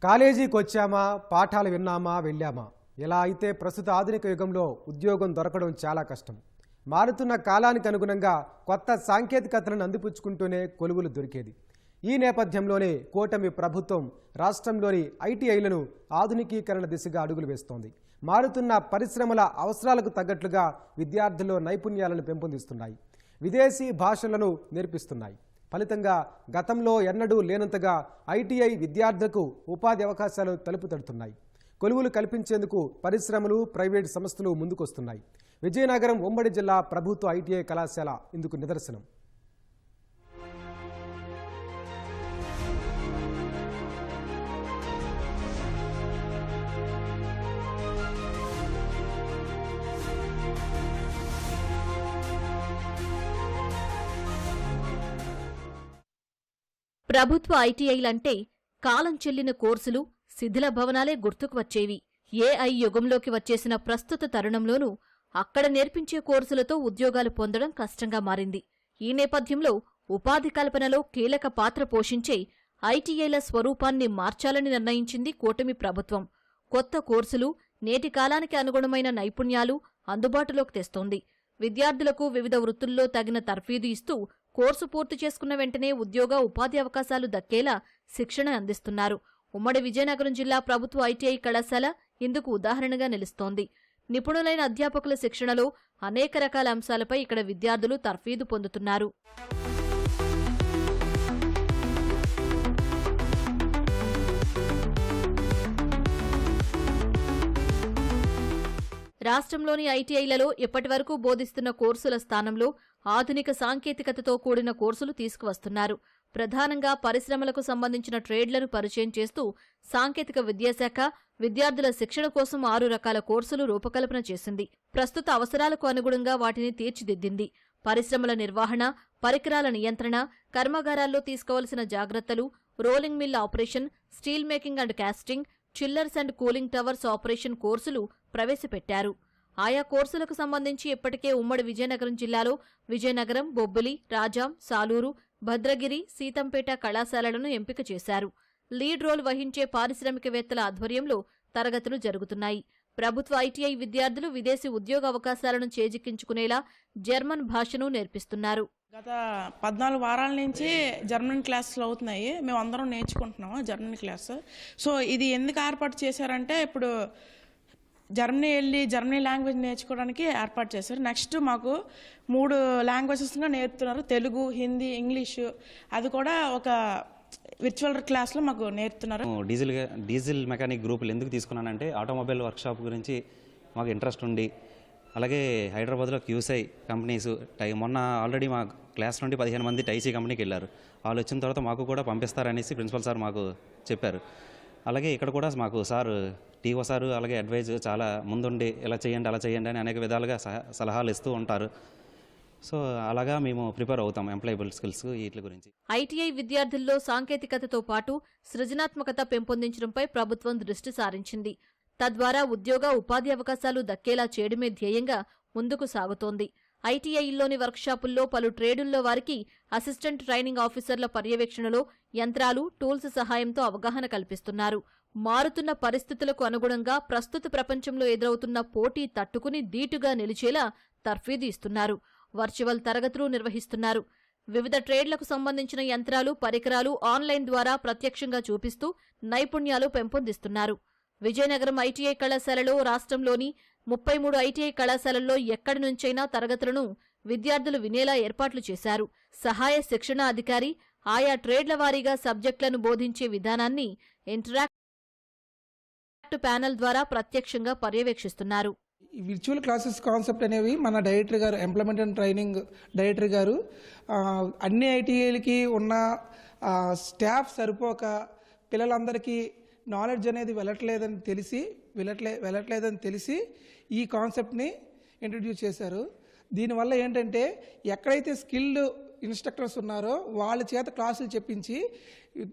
కాలేజీకి వచ్చామా, పాఠాలు విన్నామా, వెళ్ళామా? ఇలా అయితే ప్రస్తుత ఆధునిక యుగంలో ఉద్యోగం దొరకడం చాలా కష్టం. మారుతున్న కాలానికి అనుగుణంగా కొత్త సాంకేతికతలను అందిపుచ్చుకుంటూనే కొలువులు దొరికేది. ఈ నేపథ్యంలోనే కూటమి ప్రభుత్వం రాష్ట్రంలోని ఐటీఐలను ఆధునికీకరణ దిశగా అడుగులు వేస్తోంది. మారుతున్న పరిశ్రమల అవసరాలకు తగ్గట్లుగా విద్యార్థుల్లో నైపుణ్యాలను పెంపొందిస్తున్నాయి, విదేశీ భాషలను నేర్పిస్తున్నాయి. ఫలితంగా గతంలో ఎన్నడూ లేనంతగా ఐటీఐ విద్యార్థులకు ఉపాధి అవకాశాలు తలుపు తడుతున్నాయి. కొలువులు కల్పించేందుకు పరిశ్రమలు, ప్రైవేటు సంస్థలు ముందుకొస్తున్నాయి. విజయనగరం ఉమ్మడి జిల్లా ప్రభుత్వ ఐటీఐ కళాశాల ఇందుకు నిదర్శనం. ప్రభుత్వ ఐటీఐలంటే కాలం చెల్లిన కోర్సులు, శిథిల భవనాలే గుర్తుకు వచ్చేవి. ఏఐ యుగంలోకి వచ్చేసిన ప్రస్తుత తరుణంలోనూ అక్కడ నేర్పించే కోర్సులతో ఉద్యోగాలు పొందడం కష్టంగా మారింది. ఈ నేపథ్యంలో ఉపాధి కల్పనలో కీలక పాత్ర పోషించే ఐటీఐల స్వరూపాన్ని మార్చాలని నిర్ణయించింది కూటమి ప్రభుత్వం. కొత్త కోర్సులు, నేటి కాలానికి అనుగుణమైన నైపుణ్యాలు అందుబాటులోకి తెస్తోంది. విద్యార్థులకు వివిధ వృత్తుల్లో తగిన తర్ఫీదు ఇస్తూ కోర్సు పూర్తి చేసుకున్న వెంటనే ఉద్యోగ, ఉపాధి అవకాశాలు దక్కేలా శిక్షణ అందిస్తున్నారు. ఉమ్మడి విజయనగరం జిల్లా ప్రభుత్వ ఐటీఐ కళాశాల ఇందుకు ఉదాహరణగా నిలుస్తోంది. నిపుణులైన అధ్యాపకుల శిక్షణలో అనేక రకాల అంశాలపై ఇక్కడ విద్యార్థులు తర్ఫీదు పొందుతున్నారు. రాష్ట్రంలోని ఐటీఐలలో ఇప్పటివరకు బోధిస్తున్న కోర్సుల స్థానంలో ఆధునిక సాంకేతికతతో కూడిన కోర్సులు తీసుకువస్తున్నారు. ప్రధానంగా పరిశ్రమలకు సంబంధించిన ట్రేడ్లను పరిచయం చేస్తూ సాంకేతిక విద్యాశాఖ విద్యార్థుల శిక్షణ కోసం 6 రకాల కోర్సులు రూపకల్పన చేసింది. ప్రస్తుత అవసరాలకు అనుగుణంగా వాటిని తీర్చిదిద్దింది. పరిశ్రమల నిర్వహణ, పరికరాల నియంత్రణ, కర్మాగారాల్లో తీసుకోవలసిన జాగ్రత్తలు, rolling mill operation, steel making and casting, chillers and cooling towers operation కోర్సులు ప్రవేశపెట్టారు. ఆయా కోర్సులకు సంబంధించి ఇప్పటికే ఉమ్మడి విజయనగరం జిల్లాలో విజయనగరం, బొబ్బిలి, రాజాం, సాలూరు, భద్రగిరి, సీతంపేట కళాశాలలను ఎంపిక చేశారు. లీడ్ రోల్ వహించే పారిశ్రామికవేత్తల ఆధ్వర్యంలో తరగతులు జరుగుతున్నాయి. ప్రభుత్వ ఐటీఐ విద్యార్థులు విదేశీ ఉద్యోగ అవకాశాలను చేజిక్కించుకునేలా జర్మన్ భాషను నేర్పిస్తున్నారు. గత 14 వారాల నుంచి జర్మన్ క్లాసులు అవుతున్నాయి. మేము అందరం నేర్చుకుంటున్నాము జర్మన్ క్లాస్. సో ఇది ఎందుకు ఏర్పాటు చేశారంటే, ఇప్పుడు జర్మనీ వెళ్ళి జర్మనీ లాంగ్వేజ్ నేర్చుకోవడానికి ఏర్పాటు చేశారు. నెక్స్ట్ మాకు 3 లాంగ్వేజెస్గా నేర్పుతున్నారు: తెలుగు, హిందీ, ఇంగ్లీషు. అది కూడా ఒక విర్చువల్ క్లాస్లో మాకు నేర్పుతున్నారు. డీజిల్ మెకానిక్ గ్రూపులు ఎందుకు తీసుకున్నానంటే, ఆటోమొబైల్ వర్క్షాప్ గురించి మాకు ఇంట్రెస్ట్ ఉండి, అలాగే హైదరాబాద్లో క్యూసై కంపెనీస్ మొన్న ఆల్రెడీ మా క్లాస్ నుండి 15 మంది టైసీ కంపెనీకి వెళ్ళారు. వాళ్ళు వచ్చిన తర్వాత మాకు కూడా పంపిస్తారనేసి ప్రిన్సిపల్ సార్ మాకు చెప్పారు. అలాగే ఇక్కడ కూడా మాకు సార్ టీఓ సారు అలాగే అడ్వైజ్ చాలా ముందుండి ఇలా చేయండి, అలా చేయండి అని అనేక విధాలుగా సలహాలు ఇస్తూ ఉంటారు. సో అలాగా మేము ప్రిపేర్ అవుతాం ఎంప్లాయబుల్ స్కిల్స్ వీటి గురించి. ఐటీఐ విద్యార్థుల్లో సాంకేతికతతో పాటు సృజనాత్మకత పెంపొందించడంపై ప్రభుత్వం దృష్టి సారించింది. తద్వారా ఉద్యోగ, ఉపాధి అవకాశాలు దక్కేలా చేయడమే ధ్యేయంగా ముందుకు సాగుతోంది. ఐటీఐల్లోని వర్క్షాపుల్లో పలు ట్రేడుల్లో వారికి అసిస్టెంట్ ట్రైనింగ్ ఆఫీసర్ల పర్యవేక్షణలో యంత్రాలు, టూల్స్ సహాయంతో అవగాహన కల్పిస్తున్నారు. మారుతున్న పరిస్థితులకు అనుగుణంగా ప్రస్తుత ప్రపంచంలో ఎదురవుతున్న పోటీ తట్టుకుని ధీటుగా నిలిచేలా తర్ఫీదు ఇస్తున్నారు. వర్చువల్ తరగతులు నిర్వహిస్తున్నారు. వివిధ ట్రేడ్లకు సంబంధించిన యంత్రాలు, పరికరాలు ఆన్లైన్ ద్వారా ప్రత్యక్షంగా చూపిస్తూ నైపుణ్యాలు పెంపొందిస్తున్నారు. విజయనగరం ఐటీఐ కళాశాలలో రాష్ట్రంలోని 33 ఐటీఐ కళాశాలల్లో ఎక్కడి నుంచైనా తరగతులను విద్యార్థులు వినేలా ఏర్పాట్లు చేశారు. సహాయ శిక్షణ అధికారి ఆయా ట్రేడ్ల వారీగా సబ్జెక్టులను బోధించే విధానాన్ని ఇంటరాక్ట్ ప్యానెల్ ద్వారా ప్రత్యక్షంగా పర్యవేక్షిస్తున్నారు. ఈ విర్చువల్ క్లాసెస్ కాన్సెప్ట్ అనేవి మన డైరెక్టర్ గారు, ఎంప్లాయ్మెంట్ అండ్ ట్రైనింగ్ డైరెక్టర్ గారు, అన్ని ఐటీఐలకి ఉన్న స్టాఫ్ సరిపోక పిల్లలందరికీ నాలెడ్జ్ అనేది వెళ్ళట్లేదని తెలిసి ఈ కాన్సెప్ట్ని ఇంట్రడ్యూస్ చేశారు. దీనివల్ల ఏంటంటే, ఎక్కడైతే స్కిల్డ్ ఇన్స్ట్రక్టర్స్ ఉన్నారో వాళ్ళ చేత క్లాసులు చెప్పించి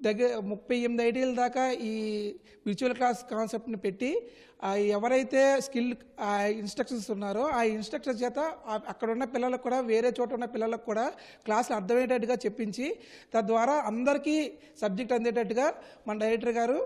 దగ్గర 38 ఐటీల దాకా ఈ విర్చువల్ క్లాస్ కాన్సెప్ట్ని పెట్టి ఎవరైతే స్కిల్ ఇన్స్ట్రక్షన్స్ ఉన్నారో ఆ ఇన్స్ట్రక్షన్స్ చేత అక్కడ ఉన్న పిల్లలకు కూడా వేరే చోట ఉన్న పిల్లలకు కూడా క్లాసులు అర్థమయ్యేటట్టుగా చెప్పించి తద్వారా అందరికీ సబ్జెక్ట్ అందేటట్టుగా మన డైరెక్టర్ గారు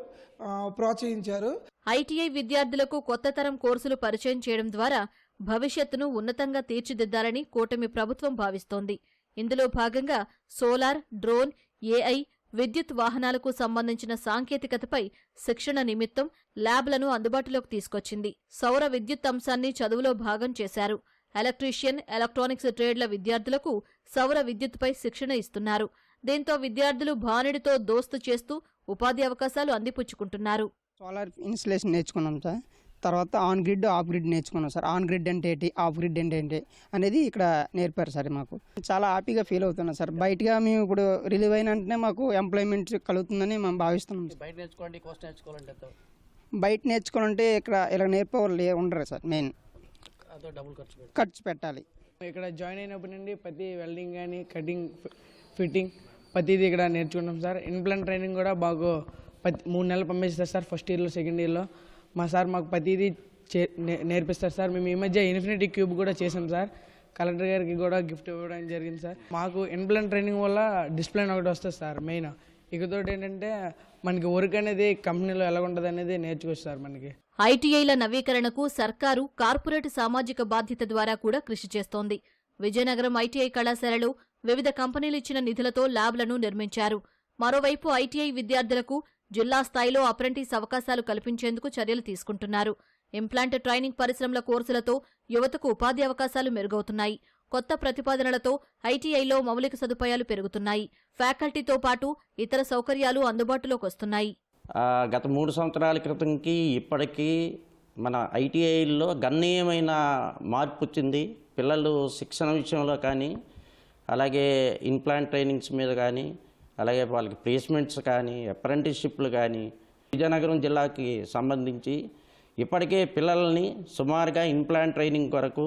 ప్రోత్సహించారు. ఐటీఐ విద్యార్థులకు కొత్త తరం కోర్సులు పరిచయం చేయడం ద్వారా భవిష్యత్తును ఉన్నతంగా తీర్చిదిద్దాలని కూటమి ప్రభుత్వం భావిస్తోంది. ఇందులో భాగంగా సోలార్, డ్రోన్, ఏఐ, విద్యుత్ వాహనాలకు సంబంధించిన సాంకేతికతపై శిక్షణ నిమిత్తం ల్యాబ్లను అందుబాటులోకి తీసుకొచ్చింది. సౌర విద్యుత్ అంశాన్ని చదువులో భాగం చేశారు. ఎలక్ట్రీషియన్, ఎలక్ట్రానిక్స్ ట్రేడ్ల విద్యార్థులకు సౌర విద్యుత్పై శిక్షణ ఇస్తున్నారు. దీంతో విద్యార్థులు భానుడితో దోస్తు చేస్తూ ఉపాధి అవకాశాలు అందిపుచ్చుకుంటున్నారు. సోలార్ ఇన్స్టలేషన్ నేర్చుకున్నాం సార్. తర్వాత ఆన్ గ్రిడ్, ఆఫ్ గ్రిడ్ నేర్చుకున్నాం సార్. ఆన్ గ్రిడ్ అంటే ఏంటి, ఆఫ్ గ్రిడ్ అంటే ఏంటి అనేది ఇక్కడ నేర్పారు సార్. మాకు చాలా హ్యాపీగా ఫీల్ అవుతున్నాం సార్. బయటగా మేము ఇప్పుడు రిలీవ్ అయిన వెంటనే మాకు ఎంప్లాయ్మెంట్ కలుగుతుందని మేము భావిస్తున్నాం. బయట నేర్చుకోండి, కోర్స్ నేర్చుకోవాలంటే బయట నేర్చుకోవాలంటే ఇక్కడ ఇలా నేర్పేవాళ్ళు ఉండరు సార్. మెయిన్ డబ్బులు ఖర్చు పెట్టాలి. ఇక్కడ జాయిన్ అయినప్పటి నుండి ప్రతి వెల్డింగ్ కానీ కటింగ్, ఫిట్టింగ్ ప్రతిదీ ఇక్కడ నేర్చుకున్నాం సార్. ఇన్ప్లాంట్ ట్రైనింగ్ కూడా బాగా 3 నెలలు పంపిస్తారు సార్. ఫస్ట్ ఇయర్లో, సెకండ్ ఇయర్లో మా సార్ మాకు ప్రతిదీ నేర్పిస్తారు సార్. మేము ఈ మధ్య ఇన్ఫినిటీ క్యూబ్ కూడా చేసాం సార్. కలెక్టర్ గారికి కూడా గిఫ్ట్ ఇవ్వడం జరిగింది సార్. మాకు ఇన్ప్లాంట్ ట్రైనింగ్ వల్ల డిసిప్లిన్ ఒకటి వస్తుంది సార్. మెయిన్ ఇకతోటి ఏంటంటే మనకి వర్క్ అనేది కంపెనీలో ఎలా ఉంటుంది అనేది నేర్చుకోవచ్చు సార్. మనకి ఐటీఐల నవీకరణకు సర్కారు కార్పొరేట్ సామాజిక బాధ్యత ద్వారా కూడా కృషి చేస్తోంది. విజయనగరం ఐటీఐ కళాశాలలో వివిధ కంపెనీలు ఇచ్చిన నిధులతో ల్యాబ్లను నిర్మించారు. మరోవైపు ఐటీఐ విద్యార్థులకు జిల్లా స్థాయిలో అప్రెంటిస్ అవకాశాలు కల్పించేందుకు చర్యలు తీసుకుంటున్నారు. ఇంప్లాంట్ ట్రైనింగ్ పరిశ్రమల కోర్సులతో యువతకు ఉపాధి అవకాశాలు మెరుగవుతున్నాయి. కొత్త ప్రతిపాదనలతో ఐటీఐలో మౌలిక సదుపాయాలు పెరుగుతున్నాయి. ఫ్యాకల్టీతో పాటు ఇతర సౌకర్యాలు అందుబాటులోకి వస్తున్నాయి. గత 3 సంవత్సరాల క్రితంకి ఇప్పటికీ మన ఐటీఐల్లో గణనీయమైన మార్పు వచ్చింది. పిల్లలు శిక్షణ విషయంలో కానీ, అలాగే ఇన్ప్లాంట్ ట్రైనింగ్స్ మీద కానీ, అలాగే వాళ్ళకి ప్లేస్మెంట్స్ కానీ, అప్రెంటిస్షిప్లు కానీ, విజయనగరం జిల్లాకి సంబంధించి ఇప్పటికే పిల్లల్ని సుమారుగా ఇన్ప్లాంట్ ట్రైనింగ్ కొరకు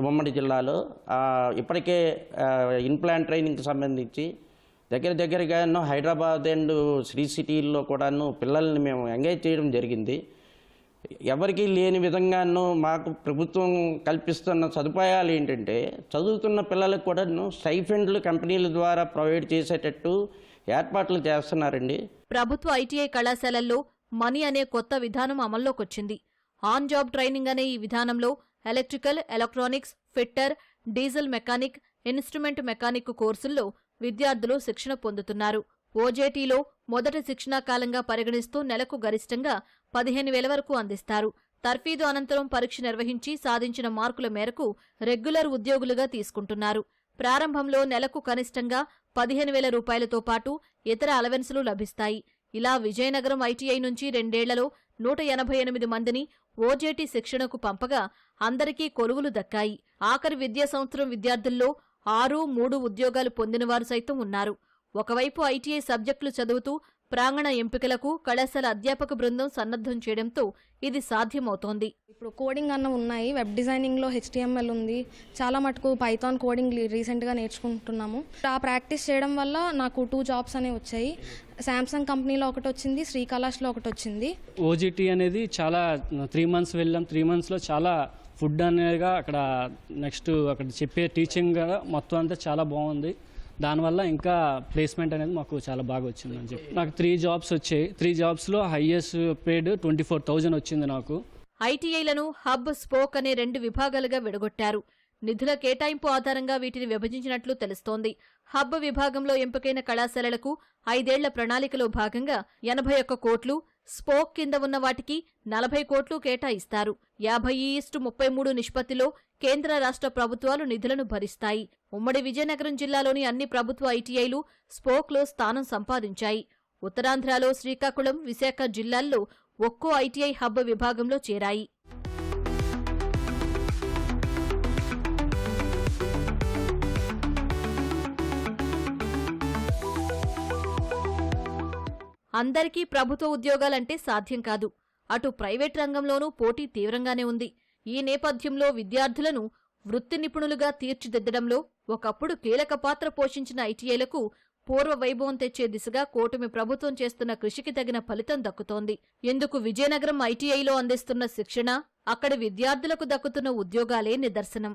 ఉమ్మడి జిల్లాలో ఇప్పటికే ఇన్ప్లాంట్ ట్రైనింగ్కి సంబంధించి దగ్గరగా హైదరాబాద్ అండ్ శ్రీ సిటీల్లో కూడాను పిల్లల్ని మేము ఎంగేజ్ చేయడం జరిగింది. ఎవరికీ లేని విధంగాను మాకు ప్రభుత్వం కల్పిస్తున్న సదుపాయాలు ఏంటంటే చదువుతున్న పిల్లలకు కూడాను స్టైఫండ్లు కంపెనీల ద్వారా ప్రొవైడ్ చేసేటట్టు ఏర్పాట్లు చేస్తున్నారండి. ప్రభుత్వ ఐటీఐ కళాశాలల్లో మనీ అనే కొత్త విధానం అమల్లోకొచ్చింది. ఆన్ జాబ్ ట్రైనింగ్ అనే ఈ విధానంలో electrical, electronics, fitter, diesel mechanic, instrument mechanic కోర్సుల్లో విద్యార్థులు శిక్షణ పొందుతున్నారు. ఓజేటీలో మొదటి శిక్షణాకాలంగా పరిగణిస్తూ నెలకు గరిష్టంగా 15,000 వరకు అందిస్తారు. తర్ఫీదు అనంతరం పరీక్ష నిర్వహించి సాధించిన మార్కుల మేరకు రెగ్యులర్ ఉద్యోగులుగా తీసుకుంటున్నారు. ప్రారంభంలో నెలకు కనిష్టంగా 15,000 రూపాయలతో పాటు ఇతర అలవెన్సులు లభిస్తాయి. ఇలా విజయనగరం ఐటీఐ నుంచి 2 ఏళ్లలో 188 మందిని ఓజేటీ శిక్షణకు పంపగా అందరికీ కొలువులు దక్కాయి. ఆఖరి విద్యా సంవత్సరం విద్యార్థుల్లో 6-3 ఉద్యోగాలు పొందినవారు సైతం ఉన్నారు. ఒకవైపు ఐటీఐ సబ్జెక్టులు చదువుతూ ప్రాంగణ ఎంపికలకు కళాశాల అధ్యాపక బృందం సన్నద్ధం చేయడంతో ఇది సాధ్యమవుతోంది. ఇప్పుడు కోడింగ్ అన్న ఉన్నాయి, వెబ్ డిజైనింగ్లో HTML ఉంది, చాలా మటుకు పైథాన్ కోడింగ్ రీసెంట్గా నేర్చుకుంటున్నాము. ఆ ప్రాక్టీస్ చేయడం వల్ల నాకు 2 జాబ్స్ అనేవి వచ్చాయి. శాంసంగ్ కంపెనీలో ఒకటి వచ్చింది, శ్రీకళాష్లో ఒకటి వచ్చింది. ఓజీటీ అనేది చాలా 3 మంత్స్ వెళ్ళాం. 3 మంత్స్లో చాలా ఫుడ్ అనేదిగా అక్కడ నెక్స్ట్ అక్కడ చెప్పే టీచింగ్ మొత్తం అంతా చాలా బాగుంది. దానివల్ల ఇంకా ప్లేస్మెంట్ అనేది మాకు చాలా బాగా వచ్చింది అని చెప్పి నాకు 3 జాబ్స్ వచ్చాయి. 3 జాబ్స్లో హైయెస్ట్ పేడ్ 24,000 వచ్చింది నాకు. ఐటీఐలను హబ్, స్పోక్ అనే 2 విభాగాలుగా విడగొట్టారు. నిధుల కేటాయింపు ఆధారంగా వీటిని విభజించినట్లు తెలుస్తోంది. హబ్ విభాగంలో ఎంపికైన కళాశాలలకు 5 ఏళ్ల ప్రణాళికలో భాగంగా 81 కోట్లు, స్పోక్ కింద ఉన్న వాటికి 40 కోట్లు కేటాయిస్తారు. 50:33 నిష్పత్తిలో కేంద్ర రాష్ట్ర ప్రభుత్వాలు నిధులను భరిస్తాయి. ఉమ్మడి విజయనగరం జిల్లాలోని అన్ని ప్రభుత్వ ఐటీఐలు స్పోక్లో స్థానం సంపాదించాయి. ఉత్తరాంధ్రలో శ్రీకాకుళం, విశాఖ జిల్లాల్లో ఒక్కో ఐటీఐ హబ్ విభాగంలో చేరాయి. అందరికీ ప్రభుత్వ ఉద్యోగాలంటే సాధ్యం కాదు. అటు ప్రైవేట్ రంగంలోనూ పోటీ తీవ్రంగానే ఉంది. ఈ నేపథ్యంలో విద్యార్థులను వృత్తి నిపుణులుగా తీర్చిదిద్దడంలో ఒకప్పుడు కీలక పాత్ర పోషించిన ఐటీఐలకు పూర్వ వైభవం తెచ్చే దిశగా కూటమి ప్రభుత్వం చేస్తున్న కృషికి తగిన ఫలితం దక్కుతోంది. ఇందుకు విజయనగరం ఐటీఐలో అందిస్తున్న శిక్షణ, అక్కడి విద్యార్థులకు దక్కుతున్న ఉద్యోగాలే నిదర్శనం.